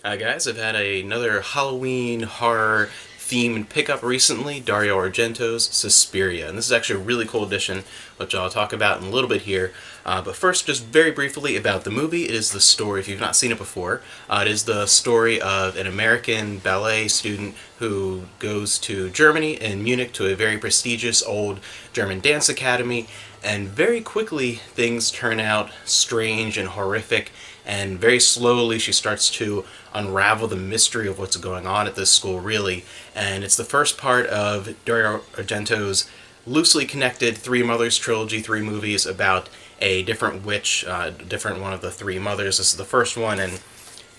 Guys, I've had another Halloween horror themed pickup recently, Dario Argento's Suspiria. And this is actually a really cool edition, which I'll talk about in a little bit here. But first, just very briefly about the movie. It is the story, if you've not seen it before, it is the story of an American ballet student who goes to Germany, in Munich, to a very prestigious old German dance academy. And very quickly, things turn out strange and horrific, and very slowly she starts to unravel the mystery of what's going on at this school, really. And it's the first part of Dario Argento's loosely connected Three Mothers trilogy, three movies about a different witch, different one of the three mothers. This is the first one, and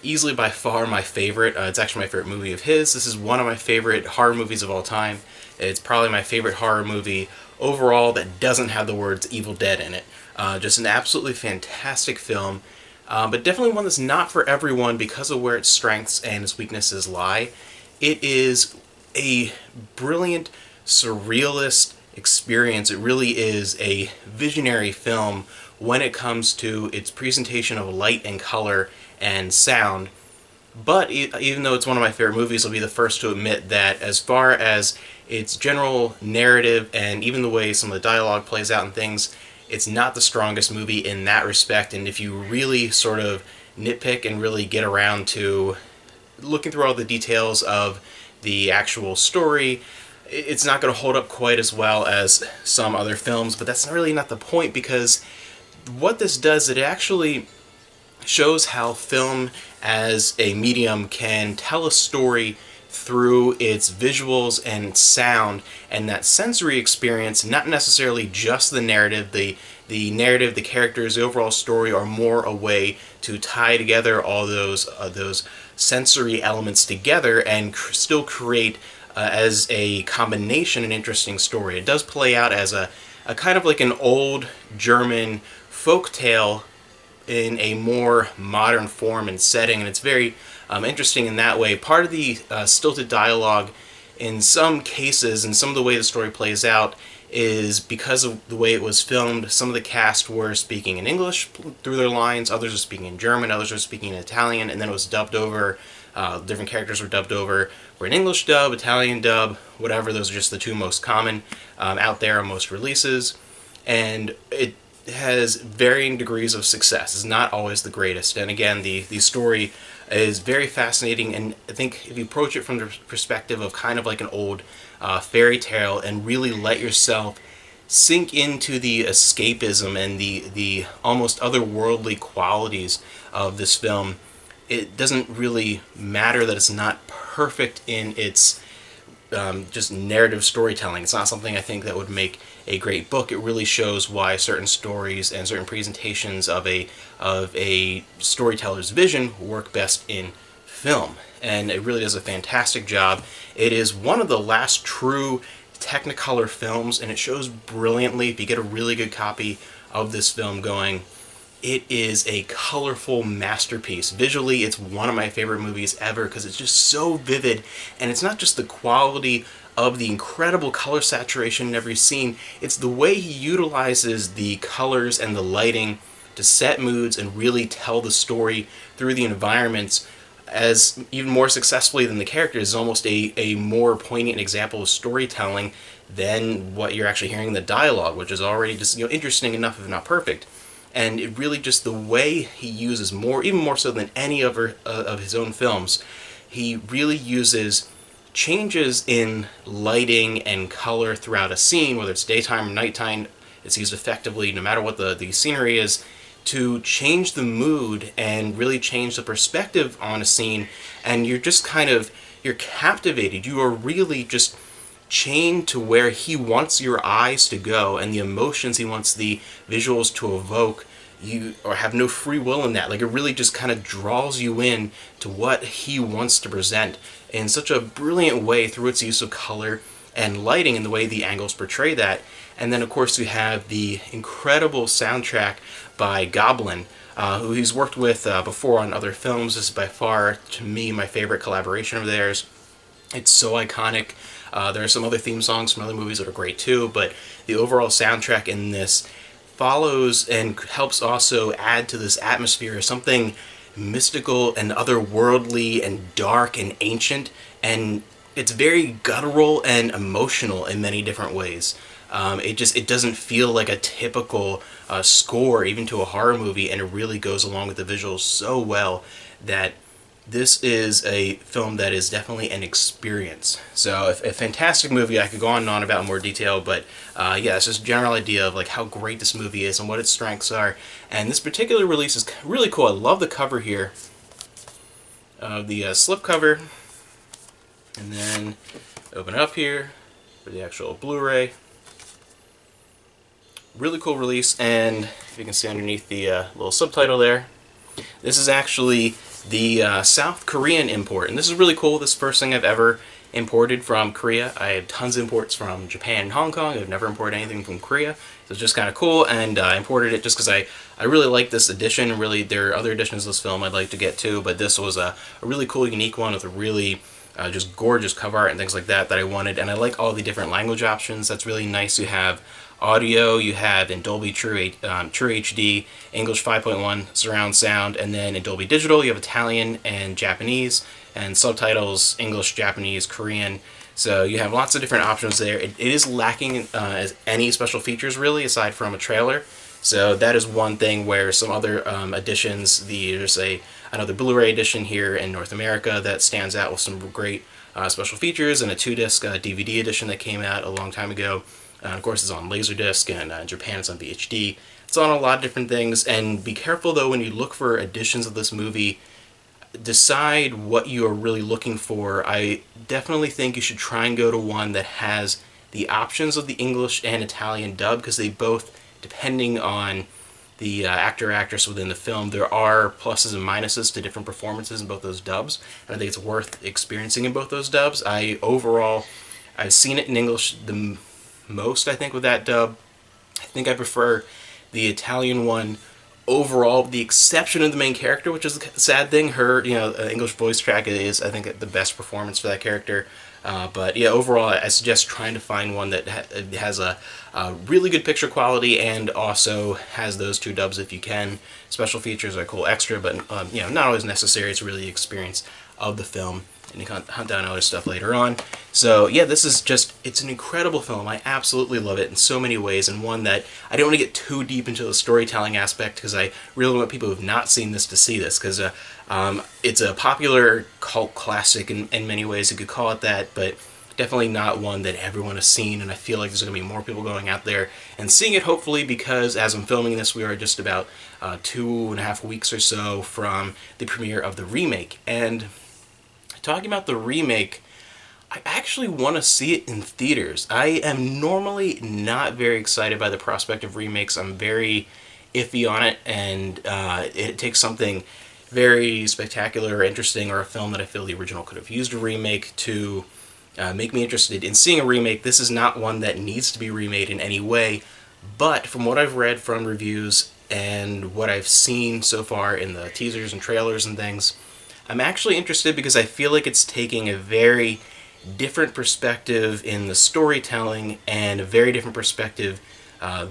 easily by far my favorite. It's actually my favorite movie of his. This is one of my favorite horror movies of all time. It's probably my favorite horror movie overall that doesn't have the words Evil Dead in it. Just an absolutely fantastic film, but definitely one that's not for everyone because of where its strengths and its weaknesses lie. It is a brilliant, surrealist experience. It really is a visionary film when it comes to its presentation of light and color and sound. But even though it's one of my favorite movies, I'll be the first to admit that as far as its general narrative and even the way some of the dialogue plays out and things, it's not the strongest movie in that respect. And if you really sort of nitpick and really get around to looking through all the details of the actual story, it's not going to hold up quite as well as some other films. But that's really not the point, because what this does, it actually shows how film as a medium can tell a story through its visuals and sound, and that sensory experience, not necessarily just the narrative. The narrative, the characters, the overall story are more a way to tie together all those sensory elements together and still create as a combination an interesting story. It does play out as a kind of like an old German folk tale in a more modern form and setting, and it's very interesting in that way. Part of the stilted dialogue in some cases and some of the way the story plays out is because of the way it was filmed. Some of the cast were speaking in English through their lines, others were speaking in German, others were speaking in Italian, and then it was dubbed over. Different characters were dubbed over for an English dub, Italian dub, whatever. Those are just the two most common out there on most releases, and it has varying degrees of success. It's not always the greatest. And again, the story is very fascinating, and I think if you approach it from the perspective of kind of like an old fairy tale and really let yourself sink into the escapism and the almost otherworldly qualities of this film, it doesn't really matter that it's not perfect in its just narrative storytelling. It's not something I think that would make a great book. It really shows why certain stories and certain presentations of a storyteller's vision work best in film. And it really does a fantastic job. It is one of the last true Technicolor films, and it shows brilliantly. If you get a really good copy of this film going, it is a colorful masterpiece. Visually, it's one of my favorite movies ever because it's just so vivid, and it's not just the quality of the incredible color saturation in every scene, it's the way he utilizes the colors and the lighting to set moods and really tell the story through the environments as even more successfully than the characters. Is almost a more poignant example of storytelling than what you're actually hearing in the dialogue, which is already just interesting enough if not perfect. And it really just the way he uses more, even more so than any other of his own films, he really uses changes in lighting and color throughout a scene, whether it's daytime or nighttime. It's used effectively no matter what the scenery is, to change the mood and really change the perspective on a scene. And you're just you're captivated. You are really just chained to where he wants your eyes to go and the emotions he wants the visuals to evoke. You or have no free will in that. Like, it really just kind of draws you in to what he wants to present in such a brilliant way through its use of color and lighting and the way the angles portray that. And then, of course, we have the incredible soundtrack by Goblin, who he's worked with before on other films. This is by far, to me, my favorite collaboration of theirs. It's so iconic. There are some other theme songs from other movies that are great too, but the overall soundtrack in this follows and helps also add to this atmosphere, something mystical and otherworldly and dark and ancient, and it's very guttural and emotional in many different ways. It doesn't feel like a typical score even to a horror movie, and it really goes along with the visuals so well that this is a film that is definitely an experience. So a fantastic movie. I could go on and on about in more detail, but yeah, it's just a general idea of like how great this movie is and what its strengths are. And this particular release is really cool. I love the cover here, the slipcover, and then open it up here for the actual Blu-ray. Really cool release, and if you can see underneath the little subtitle there, this is actually the South Korean import, and this is really cool. This is the first thing I've ever imported from Korea. I have tons of imports from Japan and Hong Kong. I've never imported anything from Korea, so it's just kind of cool, and I imported it just because I really like this edition. Really, there are other editions of this film I'd like to get to, but this was a really cool, unique one with a really just gorgeous cover art and things like that I wanted, and I like all the different language options. That's really nice. You have audio, you have in Dolby True HD, English 5.1 surround sound, and then in Dolby Digital you have Italian and Japanese, and subtitles English, Japanese, Korean. So you have lots of different options there. It is lacking as any special features really, aside from a trailer. So that is one thing where some other editions, there's another Blu-ray edition here in North America that stands out with some great special features, and a 2-disc DVD edition that came out a long time ago. Of course, it's on Laserdisc, and in Japan it's on VHD. It's on a lot of different things, and be careful though when you look for editions of this movie. Decide what you are really looking for. I definitely think you should try and go to one that has the options of the English and Italian dub, because they both, depending on the actor or actress within the film, there are pluses and minuses to different performances in both those dubs, and I think it's worth experiencing in both those dubs. I've seen it in English the most, I think, with that dub. I think I prefer the Italian one overall, with the exception of the main character, which is a sad thing. Her, English voice track is, I think, the best performance for that character. But yeah, overall, I suggest trying to find one that has a really good picture quality and also has those two dubs if you can. Special features are a cool extra, but not always necessary. It's really the experience of the film, and you can hunt down other stuff later on. So yeah, this is it's an incredible film. I absolutely love it in so many ways, and one that I don't want to get too deep into the storytelling aspect, because I really want people who have not seen this to see this, because it's a popular cult classic in many ways, you could call it that, but definitely not one that everyone has seen, and I feel like there's going to be more people going out there and seeing it, hopefully, because as I'm filming this, we are just about 2.5 weeks or so from the premiere of the remake. And talking about the remake, I actually want to see it in theaters. I am normally not very excited by the prospect of remakes. I'm very iffy on it, and it takes something very spectacular or interesting, or a film that I feel the original could have used a remake to make me interested in seeing a remake. This is not one that needs to be remade in any way, but from what I've read from reviews and what I've seen so far in the teasers and trailers and things, I'm actually interested, because I feel like it's taking a very different perspective in the storytelling and a very different perspective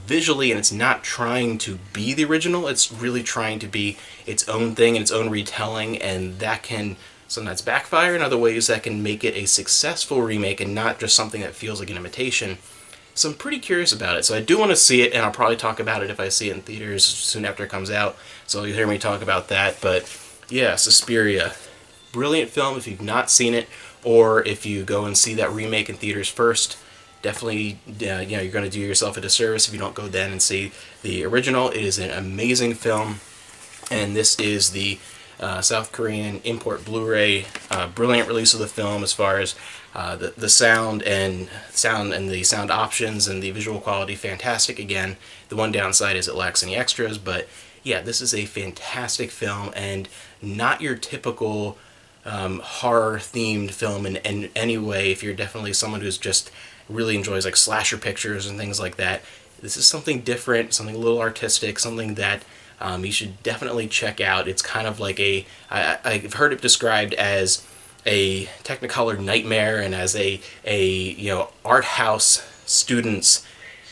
visually, and it's not trying to be the original. It's really trying to be its own thing and its own retelling, and that can sometimes backfire. In other ways, that can make it a successful remake and not just something that feels like an imitation. So I'm pretty curious about it. So I do want to see it, and I'll probably talk about it if I see it in theaters soon after it comes out. So you'll hear me talk about that. But yeah, Suspiria. Brilliant film if you've not seen it, or if you go and see that remake in theaters first. Definitely, you're going to do yourself a disservice if you don't go then and see the original. It is an amazing film, and this is the South Korean import Blu-ray. Brilliant release of the film as far as the sound and the sound options and the visual quality. Fantastic. Again, the one downside is it lacks any extras, but yeah, this is a fantastic film, and not your typical horror-themed film in any way. If you're definitely someone who's just really enjoys like slasher pictures and things like that, this is something different, something a little artistic, something that you should definitely check out. It's kind of like I've heard it described as a Technicolor nightmare, and as a art house student's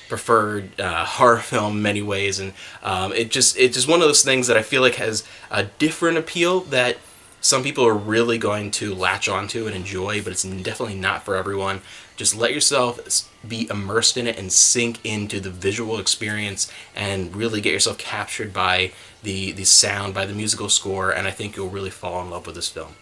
preferred horror film in many ways, and it's just one of those things that I feel like has a different appeal that some people are really going to latch onto and enjoy, but it's definitely not for everyone. Just let yourself be immersed in it and sink into the visual experience and really get yourself captured by the sound, by the musical score, and I think you'll really fall in love with this film.